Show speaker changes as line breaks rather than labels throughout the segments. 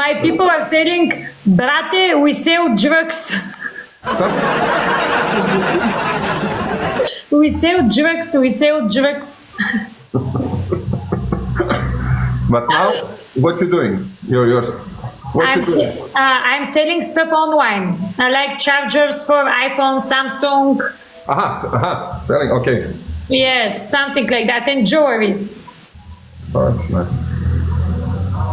My people are saying, brate, we sell drugs. We sell drugs.
But now, what you doing?
I'm selling stuff online. I like chargers for iPhone, Samsung.
Selling, okay.
Yes, something like that, and jewelries.
Alright, nice.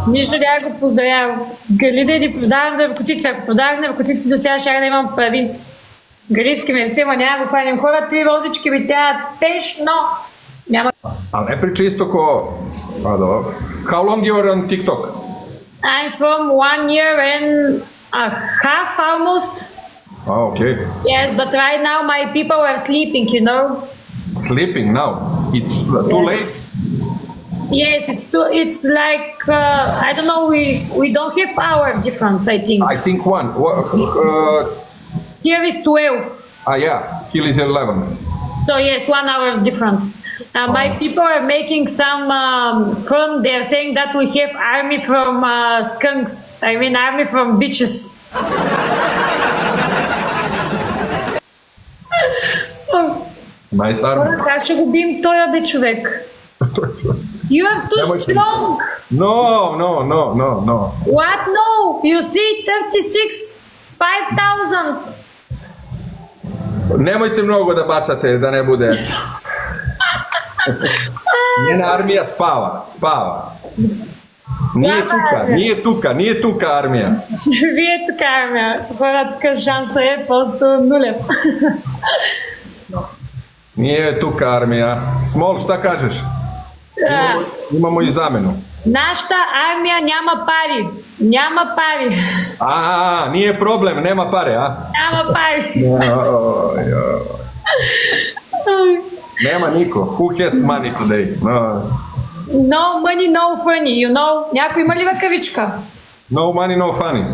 Нищо да го поздравя. Гали да ни продавам наркотици. Ако продавах наркотици, до сега ще да имам пари. Галиски ме все, няма да го хванем. Хора, 3 розички ми трябват спешно. Няма.
Ali ne priča isto ko... How long you are on TikTok?
I'm from 1 year and a half almost.
Oh, okay.
Yes, but right now my people are sleeping, you know.
Sleeping now? It's too late?
Yes, it's like, I don't know, we don't have hour difference, I think.
I think one.
Here is 12.
Yeah, here is 11.
So yes, 1 hour's difference. My people are making some fun. They're saying that we have army from skunks. I mean army from bitches.
Nice army.
Как ще го бием той бе, човек? You are too strong.
No.
What no? You see 36, 5,000.
Nemojte mnogo da bacate, da ne bude. Njena armija spava. Nije tuka armija.
Вие тука армия. Хора, тук шанса е просто нулев.
Nije tuka armija. Smol, šta kažeš? Imamo i zamenu.
Нашата армия няма пари. Няма пари.
Nije problem, nema pare, a?
Няма пари.
Nema niko. Who has money today?
No money, no funny, you know. Някой има ли ръкавичка?
No money, no funny.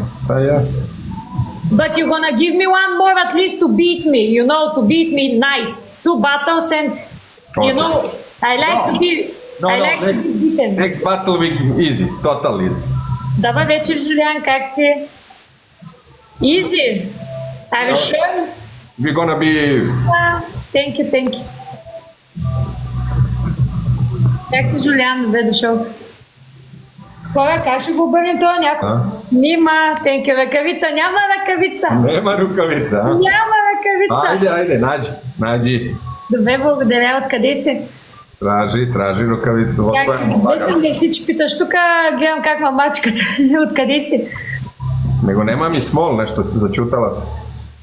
But you're gonna give me one more at least to beat me, you know, to beat me nice. 2 battles and, you know, I like to be...
Next battle will be easy, total easy.
Добър вечер, Жулиан, как си? Easy? Are you sure?
We're gonna be...
Thank you. Как си, Жулиан? Добре дошъл. Хора, как ще го обърнем това някой? Нима, thank you, ръкавица. Няма ръкавица.
Няма ръкавица. Айде, наđi.
Добре, благодаря. Откъде си?
Traži rukavicu.
Gdje sam gdje si pitaš, tuka gledam kakva mačkata, откъде си?
Nego nema mi smol nešto, začutala si.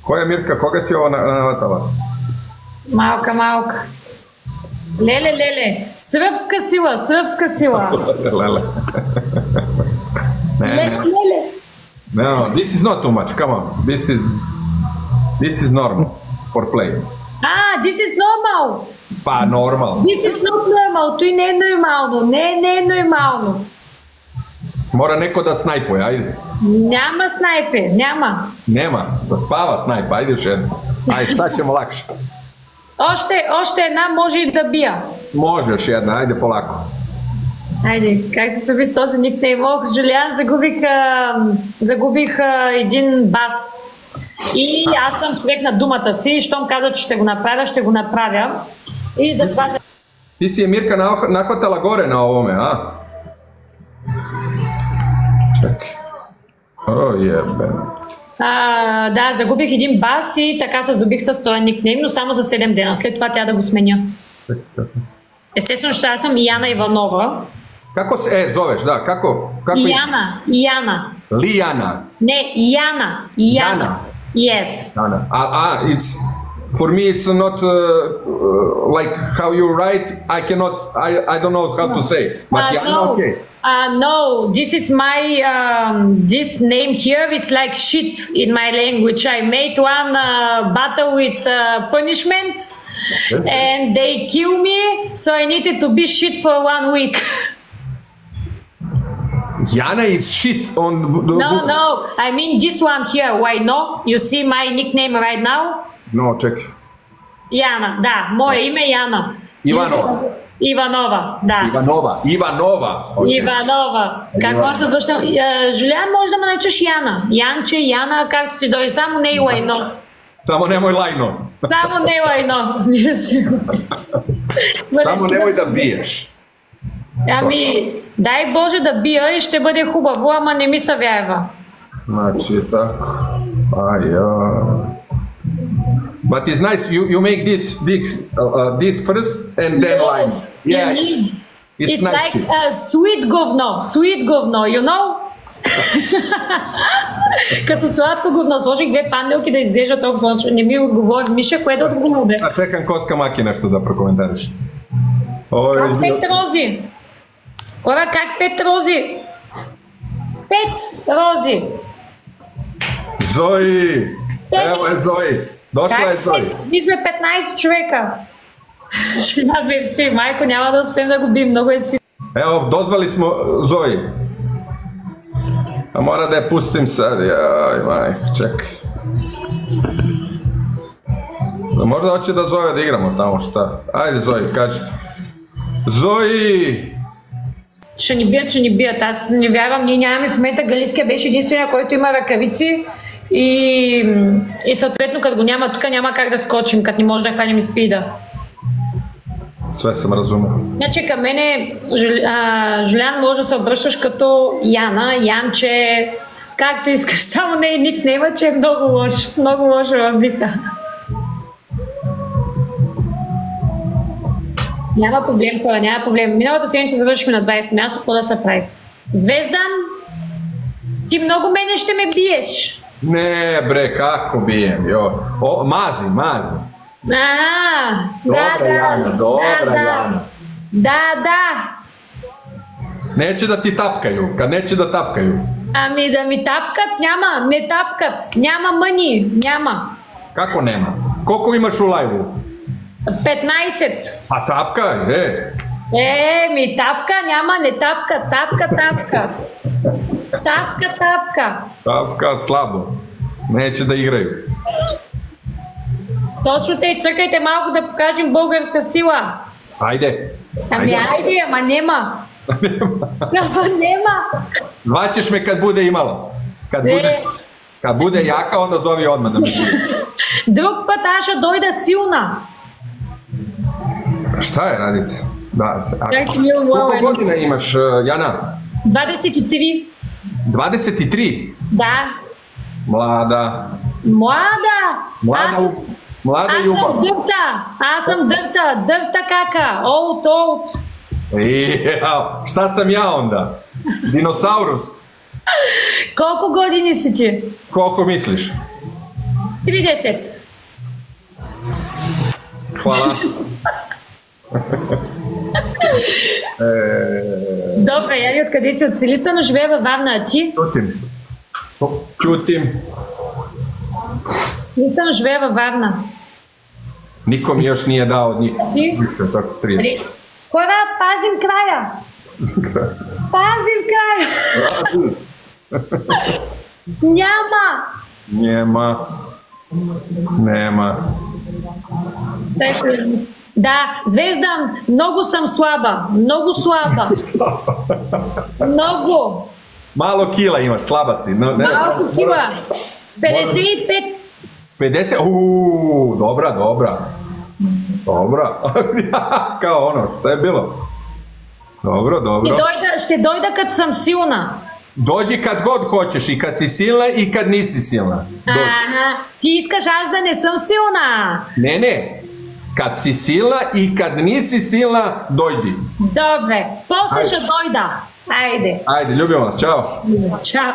Koja Mirka, koga si ovo navatala?
Малка. Леле, сръбска сила.
Lele.
Lele.
No, this is not too much, come on. This is normal for play.
This is normal.
Pa normal.
This is not normal, to не е нормално, не е нормално.
Мора neko da snajpuje, ajde.
Няма снайпер, няма.
Nema, da spava snajpa, ajde još jedno. Ajde, šta ćemo lakše?
Още една може и да бия.
Може još jedna, ajde polako.
Айде, как се съби с този никнейм? Жулиан, загубих един бас. И аз съм човек на думата си, щом каза, че ще го направя. И затова...
Ti si je Mirka nahvatala gore na ovome, a? Čekaj. Jebem.
Да, загубих един бас и така се здобих с този никнейм, но само за 7 дена. След това тя да го сменя. Естествено, че аз съм Яна Иванова.
Kako se zoveš, da, kako?
Яна.
Lijana.
Не, Яна. Yes.
It's for me it's not like how you write. I don't know how to say. But Yana, okay.
No, this is my this name here. It's like shit in my language. I made one battle with punishment, and they kill me. So I needed to be shit for 1 week.
Yana is shit on the...
No, I mean this one here, why no? You see my nickname right now?
No, check.
Яна, да, мое име е Яна.
Иванова.
Иванова, да.
Ivanova. Okay.
Иванова. Какво се връщам? Жулян, може да ме наричаш Яна. Янче, Яна, както си дойде. Само не и лайно.
Само nemoj lajno.
Само не лайно.
Само nemoj да биеш.
Ами, дай Боже да бия и ще бъде хубаво, ама не ми се вярва.
Значи так. But it's nice. You make this first and then line.
Yeah, it's
nice.
like sweet govno, you know? Като сладко говно, сложих две панделки да изглежда толкова сладко. Не ми отговори. Миша, кое да отговори, бе?
Чекам Коска Маки нещо да прокоментариш.
Как 5 рози? Хора, как 5 рози? 5 рози.
Зои! Ево е Зои! Дошла е Зои!
Ние сме 15 човека. Ще набим си, майко, няма да успеем да го бим, много е си.
Evo, dozvali smo Zoji. A mora da je pustim sad, jaj, majk, čekaj. Možda hoće da zove da igramo tamo, šta? Ajde Zoji, kaži. Zoji!
Ще ни бият. Аз не вярвам, ние нямаме в момента. Галиския беше единствения, който има ръкавици и съответно като го няма тук, няма как да скочим, като не може да хванем спида.
Sve sam razumio.
Значи към мене, Жулян, може да се обръщаш като Яна, Янче, както искаш, само не е никнейма, че е много лошо във биха. Няма проблем, хора, няма проблем. Миналата седмица завършихме на 20 място, какво да се прави? Звездан, ти много мене ще ме биеш.
Ne bre, kako bijem, jo. Mazi. Dobra Jana.
Да.
Neće da ti tapkaju, kad neće da tapkaju.
Ами да ми тапкат, няма, не тапкат, няма мъни, няма.
Kako nema? Koliko imaš u lajvu?
15.
A tapka,
Mi тапка, няма, не тапка, тапка. Тапка.
Tapka slabo. Neće da igraju.
Точно те, цъкайте малко да покажем българска сила.
Ajde.
Ами айде, ама нема. Нема.
Zvaćeš me kad bude imala. Kad bude jaka, onda zovi odmah da me bude.
Друг път аз ще дойда силна.
Šta je, Radice?
Чакай, мило,
Koliko godina imaš, Jana?
23.
23?
Да.
Mlada. Mlada ljubav.
Аз съм дърта кака, old.
Šta sam ja onda? Dinosaurus?
Колко години си ти?
Koliko misliš?
30.
Hvala.
Добре, Яни, откъде си? От Силистра, но живее във Варна, а ти?
Čutim.
Силистра, но живее във Варна.
Niko mi još nije dao od njih.
Ti?
Više, tako 30.
Хора, пазим края! Пазим края! Няма! Да, Звездан, много съм слаба. Много.
Malo kila imaš, slaba si.
Малко кила. 55.
50? Dobra. Kao ono, šta je bilo? Dobro.
Ще дойда като съм силна.
Dođi kad god hoćeš, i kad si silna i kad nisi silna.
Ти искаш аз да не съм силна.
Ne. Kad si silna i kad nisi silna, dojdi.
Добре, после ще дойда. Ajde.
Ljubim vas, čao.
Ćao.